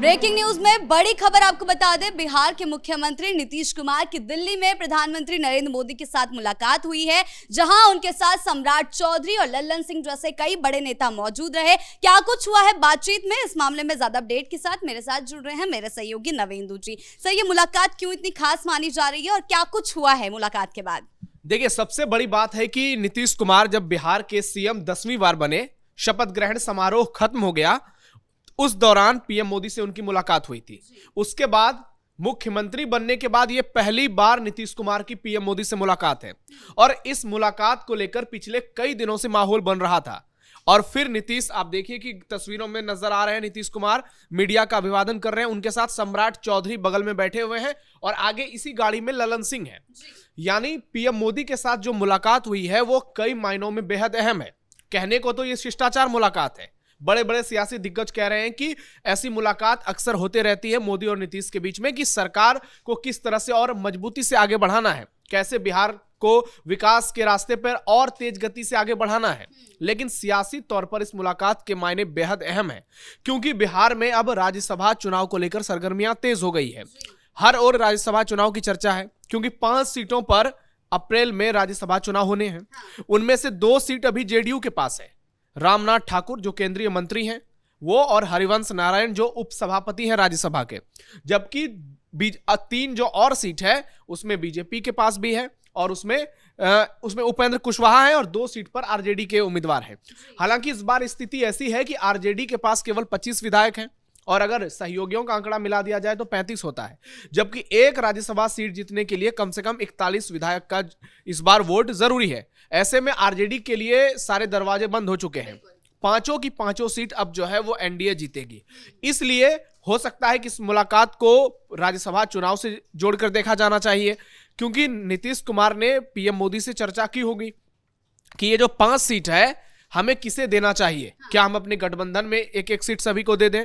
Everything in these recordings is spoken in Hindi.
ब्रेकिंग न्यूज में बड़ी खबर आपको बता दें, बिहार के मुख्यमंत्री नीतीश कुमार की दिल्ली में प्रधानमंत्री नरेंद्र मोदी के साथ मुलाकात हुई है, जहां उनके साथ सम्राट चौधरी और लल्लन सिंह जैसे कई बड़े नेता मौजूद रहे। क्या कुछ हुआ है बातचीत में, इस मामले में ज्यादा अपडेट के साथ मेरे साथ जुड़ रहे हैं मेरे सहयोगी नवेंदु जी। सर, ये मुलाकात क्यों इतनी खास मानी जा रही है और क्या कुछ हुआ है मुलाकात के बाद? देखिए, सबसे बड़ी बात है कि नीतीश कुमार जब बिहार के सीएम 10वीं बार बने, शपथ ग्रहण समारोह खत्म हो गया, उस दौरान पीएम मोदी से उनकी मुलाकात हुई थी। उसके बाद मुख्यमंत्री बनने के बाद यह पहली बार नीतीश कुमार की पीएम मोदी से मुलाकात है और इस मुलाकात को लेकर पिछले कई दिनों से माहौल बन रहा था। और फिर नीतीश, आप देखिए कि तस्वीरों में नजर आ रहे हैं, नीतीश कुमार मीडिया का अभिवादन कर रहे हैं, उनके साथ सम्राट चौधरी बगल में बैठे हुए हैं और आगे इसी गाड़ी में ललन सिंह है। यानी पीएम मोदी के साथ जो मुलाकात हुई है वो कई मायनों में बेहद अहम है। कहने को तो ये शिष्टाचार मुलाकात है, बड़े बड़े सियासी दिग्गज कह रहे हैं कि ऐसी मुलाकात अक्सर होते रहती है मोदी और नीतीश के बीच में, कि सरकार को किस तरह से और मजबूती से आगे बढ़ाना है, कैसे बिहार को विकास के रास्ते पर और तेज गति से आगे बढ़ाना है। लेकिन सियासी तौर पर इस मुलाकात के मायने बेहद अहम है, क्योंकि बिहार में अब राज्यसभा चुनाव को लेकर सरगर्मियां तेज हो गई है। हर ओर राज्यसभा चुनाव की चर्चा है, क्योंकि 5 सीटों पर अप्रैल में राज्यसभा चुनाव होने हैं। उनमें से 2 सीट अभी जेडीयू के पास है, रामनाथ ठाकुर जो केंद्रीय मंत्री हैं वो, और हरिवंश नारायण जो उपसभापति हैं राज्यसभा के। जबकि 3 जो और सीट है उसमें बीजेपी के पास भी है और उसमें उपेंद्र कुशवाहा है और 2 सीट पर आरजेडी के उम्मीदवार हैं। हालांकि इस बार स्थिति ऐसी है कि आरजेडी के पास केवल 25 विधायक हैं और अगर सहयोगियों का आंकड़ा मिला दिया जाए तो 35 होता है, जबकि एक राज्यसभा सीट जीतने के लिए कम से कम 41 विधायक का इस बार वोट जरूरी है। ऐसे में आरजेडी के लिए सारे दरवाजे बंद हो चुके हैं। 5 की 5 सीट अब जो है वो एनडीए जीतेगी। इसलिए हो सकता है कि इस मुलाकात को राज्यसभा चुनाव से जोड़कर देखा जाना चाहिए, क्योंकि नीतीश कुमार ने पीएम मोदी से चर्चा की होगी कि ये जो 5 सीट है हमें किसे देना चाहिए। क्या हम अपने गठबंधन में एक सीट सभी को दे दें,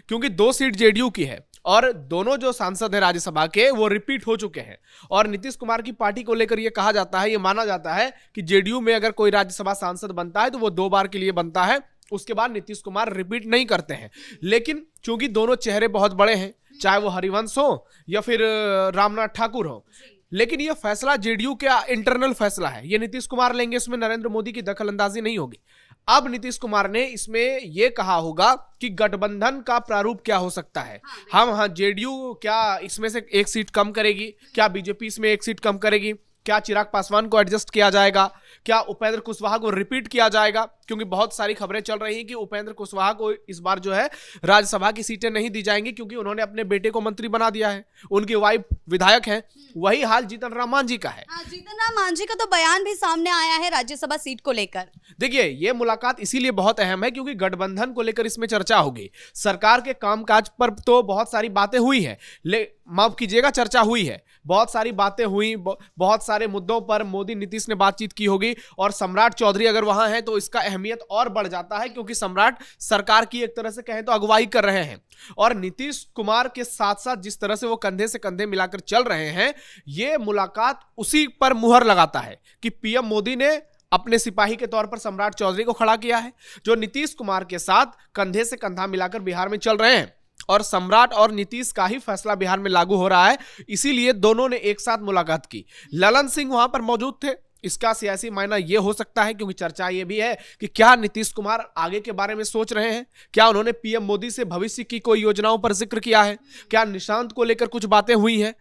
क्योंकि 2 सीट जेडीयू की है और दोनों जो सांसद हैं राज्यसभा के वो रिपीट हो चुके हैं। और नीतीश कुमार की पार्टी को लेकर ये कहा जाता है, ये माना जाता है कि जेडीयू में अगर कोई राज्यसभा सांसद बनता है तो वो 2 बार के लिए बनता है, उसके बाद नीतीश कुमार रिपीट नहीं करते हैं। लेकिन चूंकि दोनों चेहरे बहुत बड़े हैं, चाहे वो हरिवंश हो या फिर रामनाथ ठाकुर हो, लेकिन यह फैसला जेडीयू का इंटरनल फैसला है, ये नीतीश कुमार लेंगे, इसमें नरेंद्र मोदी की दखलंदाजी नहीं होगी। अब नीतीश कुमार ने इसमें यह कहा होगा कि गठबंधन का प्रारूप क्या हो सकता है। जेडीयू क्या इसमें से 1 सीट कम करेगी, क्या बीजेपी इसमें 1 सीट कम करेगी, क्या चिराग पासवान को एडजस्ट किया जाएगा, क्या उपेंद्र कुशवाहा को रिपीट किया जाएगा, क्योंकि बहुत सारी खबरें चल रही हैं कि उपेंद्र कुशवाहा को इस बार जो है राज्यसभा की सीटें नहीं दी जाएंगी, क्योंकि उन्होंने अपने बेटे को मंत्री बना दिया है, उनकी वाइफ विधायक हैं। वही हाल जीतन राम मांझी का है। जीतन राम मांझी का तो बयान भी सामने आया है राज्यसभा सीट को लेकर। देखिए, यह मुलाकात इसीलिए बहुत अहम है क्योंकि गठबंधन को लेकर इसमें चर्चा होगी। सरकार के कामकाज पर तो बहुत सारी बातें हुई है, माफ कीजिएगा, चर्चा हुई है, बहुत सारी बातें हुई, बहुत सारे मुद्दों पर मोदी नीतीश ने बातचीत की होगी। और सम्राट चौधरी अगर वहां है तो इसका अहमियत और बढ़ जाता है, क्योंकि सम्राट सरकार की एक तरह से कहें तो अगुवाई कर रहे हैं और नीतीश कुमार के साथ साथ जिस तरह से वो कंधे से कंधे मिलाकर चल रहे हैं, ये मुलाकात उसी पर मुहर लगाता है कि पीएम मोदी ने अपने सिपाही के तौर पर सम्राट चौधरी को खड़ा किया है, जो नीतीश कुमार के साथ कंधे से कंधा मिलाकर बिहार में चल रहे हैं। और सम्राट और नीतीश का ही फैसला बिहार में लागू हो रहा है, इसीलिए दोनों ने एक साथ मुलाकात की। ललन सिंह वहां पर मौजूद थे। इसका सियासी मायना यह हो सकता है, क्योंकि चर्चा यह भी है कि क्या नीतीश कुमार आगे के बारे में सोच रहे हैं, क्या उन्होंने पीएम मोदी से भविष्य की कोई योजनाओं पर जिक्र किया है, क्या निशांत को लेकर कुछ बातें हुई हैं।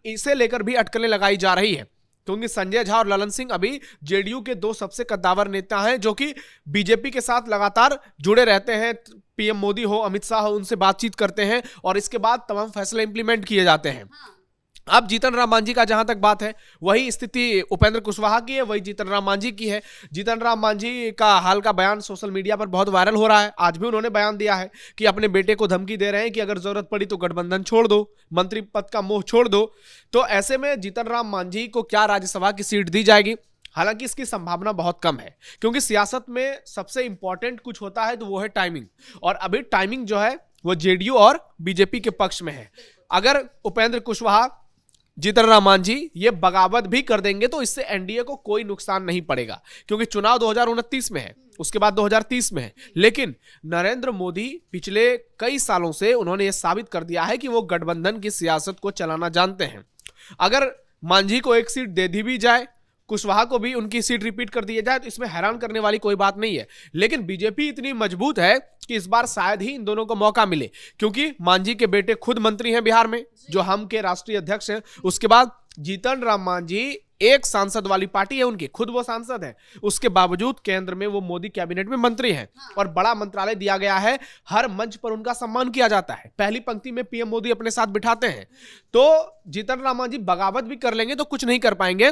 इसे लेकर भी अटकलें लगाई जा रही है, क्योंकि संजय झा और ललन सिंह अभी जेडीयू के 2 सबसे कद्दावर नेता हैं, जो कि बीजेपी के साथ लगातार जुड़े रहते हैं। पीएम मोदी हो, अमित शाह हो, उनसे बातचीत करते हैं और इसके बाद तमाम फैसले इंप्लीमेंट किए जाते हैं। अब जीतन राम मांझी का जहां तक बात है, वही स्थिति उपेंद्र कुशवाहा की है, वही जीतन राम मांझी की है। जीतन राम मांझी का हाल का बयान सोशल मीडिया पर बहुत वायरल हो रहा है। आज भी उन्होंने बयान दिया है कि अपने बेटे को धमकी दे रहे हैं कि अगर जरूरत पड़ी तो गठबंधन छोड़ दो, मंत्री पद का मोह छोड़ दो। तो ऐसे में जीतन राम मांझी को क्या राज्यसभा की सीट दी जाएगी? हालांकि इसकी संभावना बहुत कम है, क्योंकि सियासत में सबसे इंपॉर्टेंट कुछ होता है तो वो है टाइमिंग, और अभी टाइमिंग जो है वो जेडीयू और बीजेपी के पक्ष में है। अगर उपेंद्र कुशवाहा, जीतन राम मांझी ये बगावत भी कर देंगे तो इससे एनडीए को कोई नुकसान नहीं पड़ेगा, क्योंकि चुनाव 2029 में है। उसके बाद 2030 में है। लेकिन नरेंद्र मोदी पिछले कई सालों से उन्होंने यह साबित कर दिया है कि वो गठबंधन की सियासत को चलाना जानते हैं। अगर मांझी को एक सीट दे दी भी जाए, कुशवाहा को भी उनकी सीट रिपीट कर दी जाए, तो इसमें हैरान करने वाली कोई बात नहीं है। लेकिन बीजेपी इतनी मजबूत है कि इस बार शायद ही इन दोनों को मौका मिले, क्योंकि मांझी के बेटे खुद मंत्री हैं बिहार में, जो हम के राष्ट्रीय अध्यक्ष हैं। उसके बाद जीतन राम मांझी एक सांसद वाली पार्टी है उनकी, खुद वो सांसद है, उसके बावजूद केंद्र में वो मोदी कैबिनेट में मंत्री हैं और बड़ा मंत्रालय दिया गया है। हर मंच पर उनका सम्मान किया जाता है, पहली पंक्ति में पीएम मोदी अपने साथ बिठाते हैं। तो जीतन राम मांझी बगावत भी कर लेंगे तो कुछ नहीं कर पाएंगे।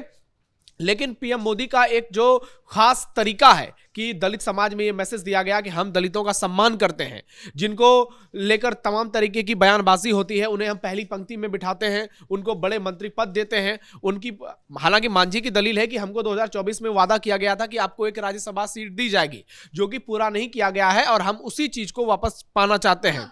लेकिन पीएम मोदी का एक जो खास तरीका है कि दलित समाज में ये मैसेज दिया गया कि हम दलितों का सम्मान करते हैं, जिनको लेकर तमाम तरीके की बयानबाजी होती है उन्हें हम पहली पंक्ति में बिठाते हैं, उनको बड़े मंत्री पद देते हैं। उनकी हालांकि मांझी की दलील है कि हमको 2024 में वादा किया गया था कि आपको एक राज्यसभा सीट दी जाएगी, जो कि पूरा नहीं किया गया है और हम उसी चीज को वापस पाना चाहते हैं।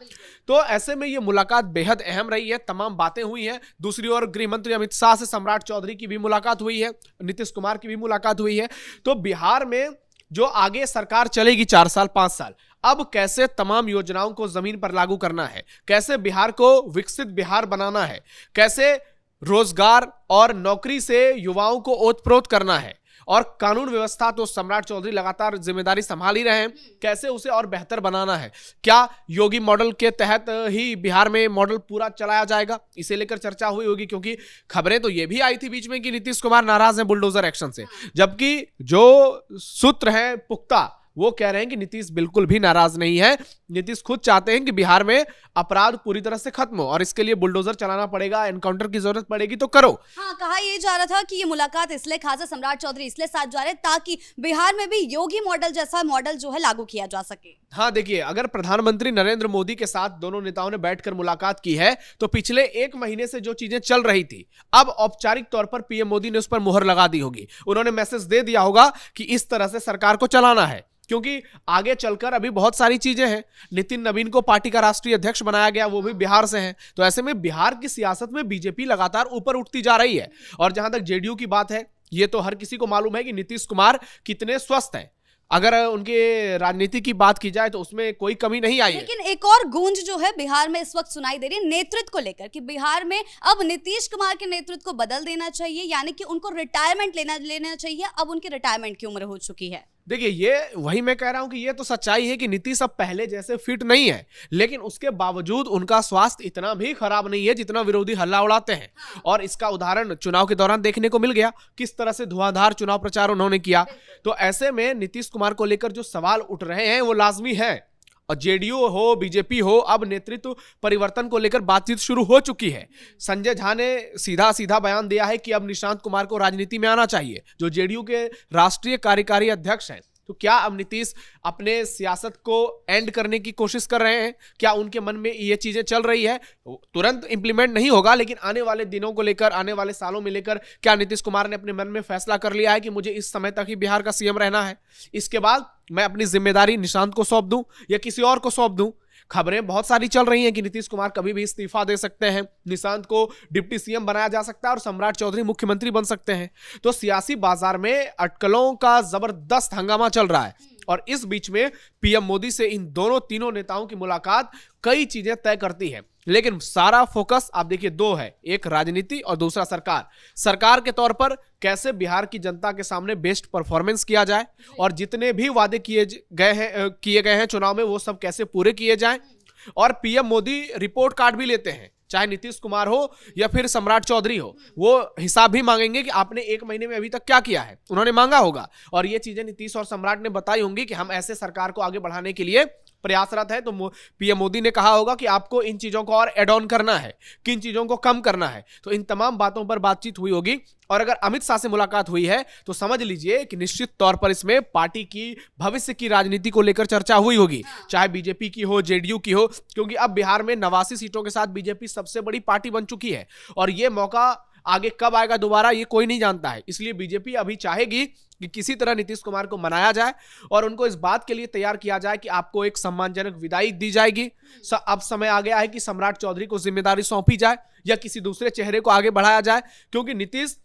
तो ऐसे में ये मुलाकात बेहद अहम रही है, तमाम बातें हुई हैं। दूसरी ओर गृह मंत्री अमित शाह से सम्राट चौधरी की भी मुलाकात हुई है, नीतीश कुमार की भी मुलाकात हुई है। तो बिहार में जो आगे सरकार चलेगी 4 साल 5 साल, अब कैसे तमाम योजनाओं को जमीन पर लागू करना है, कैसे बिहार को विकसित बिहार बनाना है, कैसे रोजगार और नौकरी से युवाओं को ओतप्रोत करना है, और कानून व्यवस्था तो सम्राट चौधरी लगातार जिम्मेदारी संभाल ही रहे हैं, कैसे उसे और बेहतर बनाना है। क्या योगी मॉडल के तहत ही बिहार में मॉडल पूरा चलाया जाएगा, इसे लेकर चर्चा हुई होगी, क्योंकि खबरें तो ये भी आई थी बीच में कि नीतीश कुमार नाराज हैं बुलडोजर एक्शन से, जबकि जो सूत्र हैं पुख्ता वो कह रहे हैं कि नीतीश बिल्कुल भी नाराज नहीं है। नीतीश खुद चाहते हैं कि बिहार में अपराध पूरी तरह से खत्म हो और इसके लिए बुलडोजर चलाना पड़ेगा, एनकाउंटर की जरूरत पड़ेगी तो करो। हाँ, कहा यह जा रहा था कि ये मुलाकात इसलिए खास है, सम्राट चौधरी इसलिए साथ जा रहे हैं ताकि बिहार में भी योगी मॉडल जैसा मॉडल जो है लागू किया जा सके। हाँ देखिए, अगर प्रधानमंत्री नरेंद्र मोदी के साथ दोनों नेताओं ने बैठकर मुलाकात की है तो पिछले 1 महीने से जो चीजें चल रही थी, अब औपचारिक तौर पर पीएम मोदी ने उस पर मुहर लगा दी होगी। उन्होंने मैसेज दे दिया होगा कि इस तरह से सरकार को चलाना है, क्योंकि आगे चलकर अभी बहुत सारी चीजें हैं। नितिन नवीन को पार्टी का राष्ट्रीय अध्यक्ष बनाया गया, वो भी बिहार से हैं। तो ऐसे में बिहार की सियासत में बीजेपी लगातार ऊपर उठती जा रही है। और जहां तक जेडीयू की बात है, ये तो हर किसी को मालूम है कि नीतीश कुमार कितने स्वस्थ हैं। अगर उनके राजनीति की बात की जाए तो उसमें कोई कमी नहीं आई है। लेकिन एक और गूंज जो है बिहार में इस वक्त सुनाई दे रही है नेतृत्व को लेकर कि बिहार में अब नीतीश कुमार के नेतृत्व को बदल देना चाहिए, यानी कि उनको रिटायरमेंट लेना चाहिए। अब उनकी रिटायरमेंट की उम्र हो चुकी है। देखिए, ये वही मैं कह रहा हूं कि ये तो सच्चाई है कि नीतीश अब पहले जैसे फिट नहीं है, लेकिन उसके बावजूद उनका स्वास्थ्य इतना भी खराब नहीं है जितना विरोधी हल्ला उड़ाते हैं। और इसका उदाहरण चुनाव के दौरान देखने को मिल गया, किस तरह से धुआंधार चुनाव प्रचार उन्होंने किया। तो ऐसे में नीतीश कुमार को लेकर जो सवाल उठ रहे हैं वो लाजमी है। और जेडीयू हो, बीजेपी हो, अब नेतृत्व परिवर्तन को लेकर बातचीत शुरू हो चुकी है। संजय झा ने सीधा सीधा बयान दिया है कि अब निशांत कुमार को राजनीति में आना चाहिए, जो जेडीयू के राष्ट्रीय कार्यकारी अध्यक्ष हैं। तो क्या अब नीतीश अपने सियासत को एंड करने की कोशिश कर रहे हैं? क्या उनके मन में ये चीजें चल रही है? तुरंत इंप्लीमेंट नहीं होगा, लेकिन आने वाले दिनों को लेकर, आने वाले सालों में लेकर क्या नीतीश कुमार ने अपने मन में फैसला कर लिया है कि मुझे इस समय तक ही बिहार का सीएम रहना है, इसके बाद मैं अपनी जिम्मेदारी निशांत को सौंप दूं या किसी और को सौंप दूं? खबरें बहुत सारी चल रही हैं कि नीतीश कुमार कभी भी इस्तीफा दे सकते हैं, निशांत को डिप्टी सीएम बनाया जा सकता है और सम्राट चौधरी मुख्यमंत्री बन सकते हैं। तो सियासी बाजार में अटकलों का जबरदस्त हंगामा चल रहा है। और इस बीच में पीएम मोदी से इन तीनों नेताओं की मुलाकात कई चीजें तय करती है। लेकिन सारा फोकस आप देखिए 2 है, एक राजनीति और दूसरा सरकार। सरकार के तौर पर कैसे बिहार की जनता के सामने बेस्ट परफॉर्मेंस किया जाए और जितने भी वादे किए गए हैं चुनाव में वो सब कैसे पूरे किए जाएं। और पीएम मोदी रिपोर्ट कार्ड भी लेते हैं, चाहे नीतीश कुमार हो या फिर सम्राट चौधरी हो, वो हिसाब भी मांगेंगे कि आपने 1 महीने में अभी तक क्या किया है, उन्होंने मांगा होगा। और ये चीजें नीतीश और सम्राट ने बताई होंगी कि हम ऐसे सरकार को आगे बढ़ाने के लिए प्रयासरत है। तो पीएम मोदी ने कहा होगा कि आपको इन चीजों को और एड ऑन करना है, किन चीजों को कम करना है। तो इन तमाम बातों पर बातचीत हुई होगी। और अगर अमित शाह से मुलाकात हुई है तो समझ लीजिए कि निश्चित तौर पर इसमें पार्टी की भविष्य की राजनीति को लेकर चर्चा हुई होगी, चाहे बीजेपी की हो, जेडीयू की हो, क्योंकि अब बिहार में 89 सीटों के साथ बीजेपी सबसे बड़ी पार्टी बन चुकी है। और यह मौका आगे कब आएगा दोबारा ये कोई नहीं जानता है। इसलिए बीजेपी अभी चाहेगी कि किसी तरह नीतीश कुमार को मनाया जाए और उनको इस बात के लिए तैयार किया जाए कि आपको एक सम्मानजनक विदाई दी जाएगी। अब समय आ गया है कि सम्राट चौधरी को जिम्मेदारी सौंपी जाए या किसी दूसरे चेहरे को आगे बढ़ाया जाए, क्योंकि नीतीश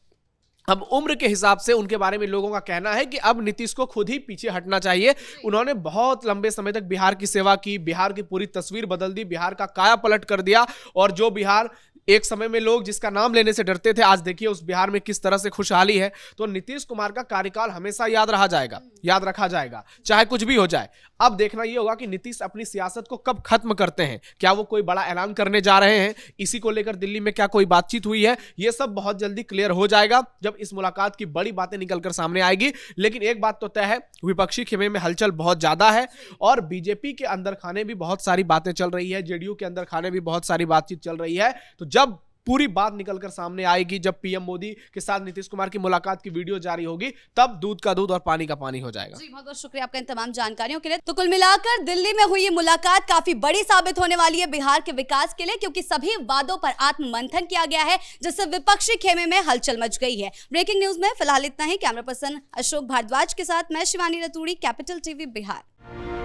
अब उम्र के हिसाब से उनके बारे में लोगों का कहना है कि अब नीतीश को खुद ही पीछे हटना चाहिए। उन्होंने बहुत लंबे समय तक बिहार की सेवा की, बिहार की पूरी तस्वीर बदल दी, बिहार का काया पलट कर दिया। और जो बिहार एक समय में लोग जिसका नाम लेने से डरते थे, आज देखिए उस बिहार में किस तरह से खुशहाली है। तो नीतीश कुमार का कार्यकाल हमेशा याद रखा जाएगा, चाहे कुछ भी हो जाए। अब देखना यह होगा कि नीतीश अपनी सियासत को कब खत्म करते हैं। क्या वो कोई बड़ा ऐलान करने जा रहे हैं? इसी को लेकर दिल्ली में क्या कोई बातचीत हुई है? यह सब बहुत जल्दी क्लियर हो जाएगा जब इस मुलाकात की बड़ी बातें निकलकर सामने आएगी। लेकिन एक बात तो तय है, विपक्षी खेमे में हलचल बहुत ज्यादा है और बीजेपी के अंदर खाने भी बहुत सारी बातें चल रही है, जेडीयू के अंदर खाने भी बहुत सारी बातचीत चल रही है। तो जब पूरी बात निकलकर सामने आएगी, जब पीएम मोदी के साथ नीतीश कुमार की मुलाकात की वीडियो जारी होगी, तब दूध का दूध और पानी का पानी हो जाएगा। जी, बहुत बहुत शुक्रिया आपका इन तमाम जानकारियों के लिए। तो कुल मिलाकर दिल्ली में हुई ये मुलाकात काफी बड़ी साबित होने वाली है बिहार के विकास के लिए, क्योंकि सभी वादों पर आत्ममंथन किया गया है, जिससे विपक्षी खेमे में हलचल मच गई है। ब्रेकिंग न्यूज में फिलहाल इतना ही। कैमरा पर्सन अशोक भारद्वाज के साथ मैं शिवानी रतूड़ी, कैपिटल टीवी बिहार।